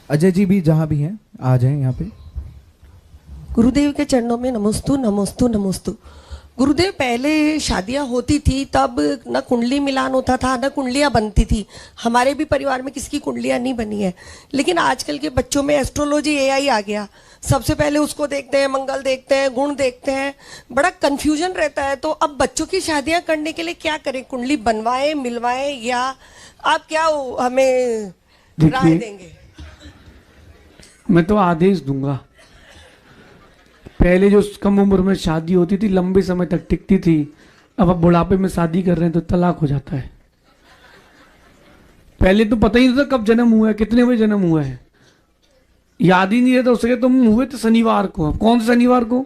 अजय जी भी जहाँ भी हैं आ जाएं यहाँ पे। गुरुदेव के चरणों में नमस्तु नमस्तु नमस्तु। गुरुदेव, पहले शादियां होती थी तब न कुंडली मिलान होता था न कुंडलियां बनती थी। हमारे भी परिवार में किसी की कुंडलियां नहीं बनी है। लेकिन आजकल के बच्चों में एस्ट्रोलॉजी एआई आ गया। सबसे पहले उसको देखते हैं, मंगल देखते हैं, गुण देखते हैं, बड़ा कंफ्यूजन रहता है। तो अब बच्चों की शादियां करने के लिए क्या करें? कुंडली बनवाएं, मिलवाएं, या आप क्या हमें राय देंगे? मैं तो आदेश दूंगा। पहले जो कम उम्र में शादी होती थी लंबे समय तक टिकती थी, अब आप बुढ़ापे में शादी कर रहे हैं तो तलाक हो जाता है। पहले तो पता ही नहीं था कब जन्म हुआ है, कितने बजे जन्म हुआ है, याद ही नहीं रहता उसके। तुम हुए थे शनिवार को। अब कौन से शनिवार को?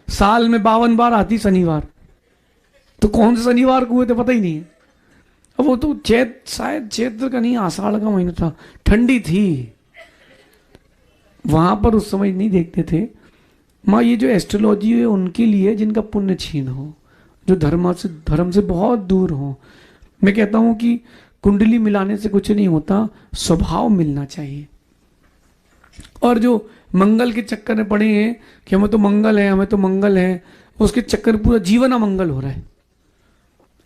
साल में 52 बार आती शनिवार, तो कौन से शनिवार को हुए थे पता ही नहीं है। अब वो तो शायद चैत्र का नहीं, आषाढ़ का महीना था, ठंडी थी, वहां पर उस समय नहीं देखते थे। माँ, ये जो एस्ट्रोलॉजी है उनके लिए जिनका पुण्य छीन हो, जो धर्म से बहुत दूर हो। मैं कहता हूं कि कुंडली मिलाने से कुछ नहीं होता, स्वभाव मिलना चाहिए। और जो मंगल के चक्कर में पड़े हैं कि हमें तो मंगल है, हमें तो मंगल है, उसके चक्कर में पूरा जीवन अमंगल हो रहा है।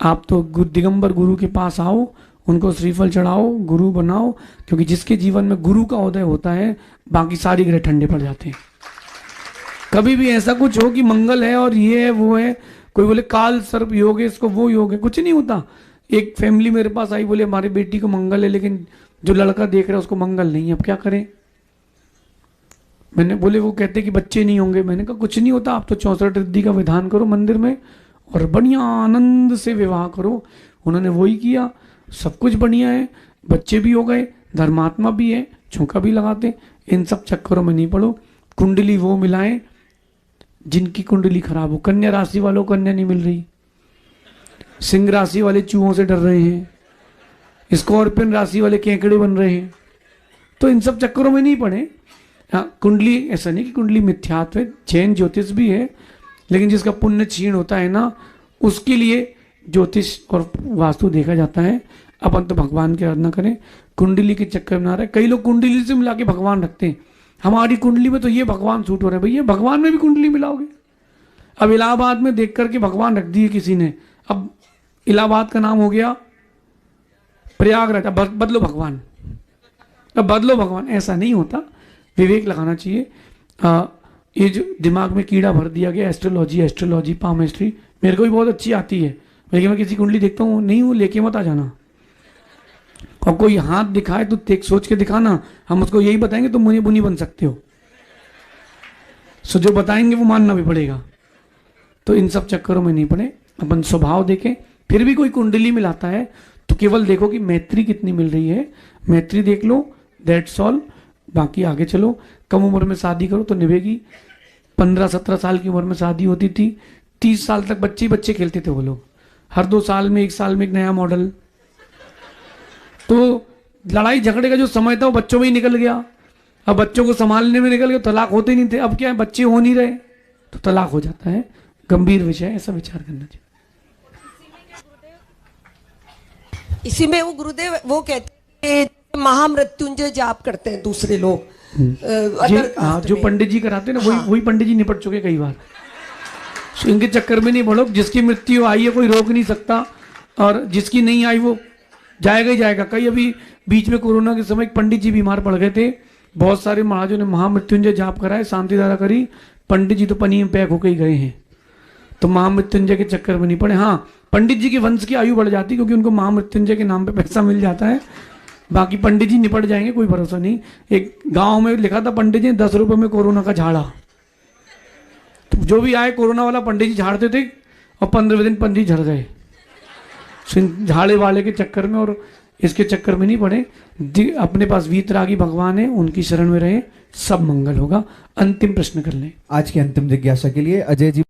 आप तो दिगंबर गुरु के पास आओ, उनको श्रीफल चढ़ाओ, गुरु बनाओ, क्योंकि जिसके जीवन में गुरु का उदय होता है बाकी सारी ग्रह ठंडे पड़ जाते हैं। कभी भी ऐसा कुछ हो कि मंगल है और ये है वो है, कोई बोले काल सर्प योग है, इसको वो योग है, कुछ नहीं होता। एक फैमिली मेरे पास आई, बोले हमारी बेटी को मंगल है लेकिन जो लड़का देख रहा है उसको मंगल नहीं है, अब क्या करें? मैंने बोले, वो कहते कि बच्चे नहीं होंगे। मैंने कहा कुछ नहीं होता, आप तो 64 रिद्धि का विधान करो मंदिर में और बढ़िया आनंद से विवाह करो। उन्होंने वही किया, सब कुछ बढ़िया है, बच्चे भी हो गए, धर्मात्मा भी है, झोंका भी लगाते। इन सब चक्करों में नहीं पड़ो। कुंडली वो मिलाएं जिनकी कुंडली खराब हो। कन्या राशि वालों को कन्या नहीं मिल रही, सिंह राशि वाले चूहों से डर रहे हैं, स्कॉर्पियन राशि वाले केकड़े बन रहे हैं, तो इन सब चक्करों में नहीं पड़े। हाँ, कुंडली ऐसा नहीं कि कुंडली मिथ्यात्व है, जैन ज्योतिष भी है, लेकिन जिसका पुण्य क्षीण होता है ना, उसके लिए ज्योतिष और वास्तु देखा जाता है। अपन तो भगवान की आराधना करें, कुंडली के चक्कर में ना रहे। कई लोग कुंडली से मिला के भगवान रखते हैं, हमारी कुंडली में तो ये भगवान सूट हो रहा है। भैया, भगवान में भी कुंडली मिलाओगे? अब इलाहाबाद में देख करके भगवान रख दिए किसी ने, अब इलाहाबाद का नाम हो गया प्रयागराज, अब बदलो भगवान, अब बदलो भगवान। ऐसा नहीं होता, विवेक लगाना चाहिए। ये जो दिमाग में कीड़ा भर दिया गया एस्ट्रोलॉजी पामेस्ट्री, मेरे को भी बहुत अच्छी आती है, लेकिन मैं किसी कुंडली देखता हूँ नहीं, वो लेके मत आ जाना। और कोई हाथ दिखाए तो देख सोच के दिखाना, हम उसको यही बताएंगे तुम मुनि बुनी बन सकते हो, सो जो बताएंगे वो मानना भी पड़ेगा। तो इन सब चक्करों में नहीं पड़े, अपन स्वभाव देखें। फिर भी कोई कुंडली मिलाता है तो केवल देखो कि मैत्री कितनी मिल रही है, मैत्री देख लो, दैट्स ऑल। बाकी आगे चलो। कम उम्र में शादी करो तो निभेगी। 15-17 साल की उम्र में शादी होती थी, 30 साल तक बच्चे ही बच्चे खेलते थे वो लोग, हर 2 साल में 1 साल में एक नया मॉडल। तो लड़ाई झगड़े का जो समय था वो बच्चों में ही निकल गया। अब बच्चों को संभालने में निकल गया, तलाक होते नहीं थे। अब क्या है, बच्चे हो नहीं रहे तो तलाक हो जाता है। गंभीर विषय, ऐसा विचार करना चाहिए। इसी में वो गुरुदेव वो कहते हैं महामृत्युंजय जाप करते हैं दूसरे लोग। हाँ, जो पंडित जी कराते हैं ना, वही पंडित जी निपट चुके कई बार। इनके चक्कर में नहीं पड़ो। जिसकी मृत्यु आई है कोई रोक नहीं सकता, और जिसकी नहीं आई वो जाएगा ही जाएगा। कई अभी बीच में कोरोना के समय एक पंडित जी बीमार पड़ गए थे, बहुत सारे महाराजों ने महामृत्युंजय जाप कराए, शांति धारा करी, पंडित जी तो पनी में पैक होकर ही गए हैं। तो महामृत्युंजय के चक्कर में नहीं पड़े। हाँ, पंडित जी के वंश की आयु बढ़ जाती क्योंकि उनको महामृत्युंजय के नाम पे पैसा मिल जाता है। बाकी पंडित जी निपट जाएंगे, कोई भरोसा नहीं। एक गांव में लिखा था पंडित जी 10 रुपए में कोरोना का झाड़ा, तो जो भी आए कोरोना वाला पंडित जी झाड़ते थे और 15 दिन पंडित झड़ गए झाड़े वाले के चक्कर में। और इसके चक्कर में नहीं पड़े। अपने पास वीतरागी भगवान है, उनकी शरण में रहे, सब मंगल होगा। अंतिम प्रश्न कर लें। आज की अंतिम जिज्ञासा के लिए अजय जी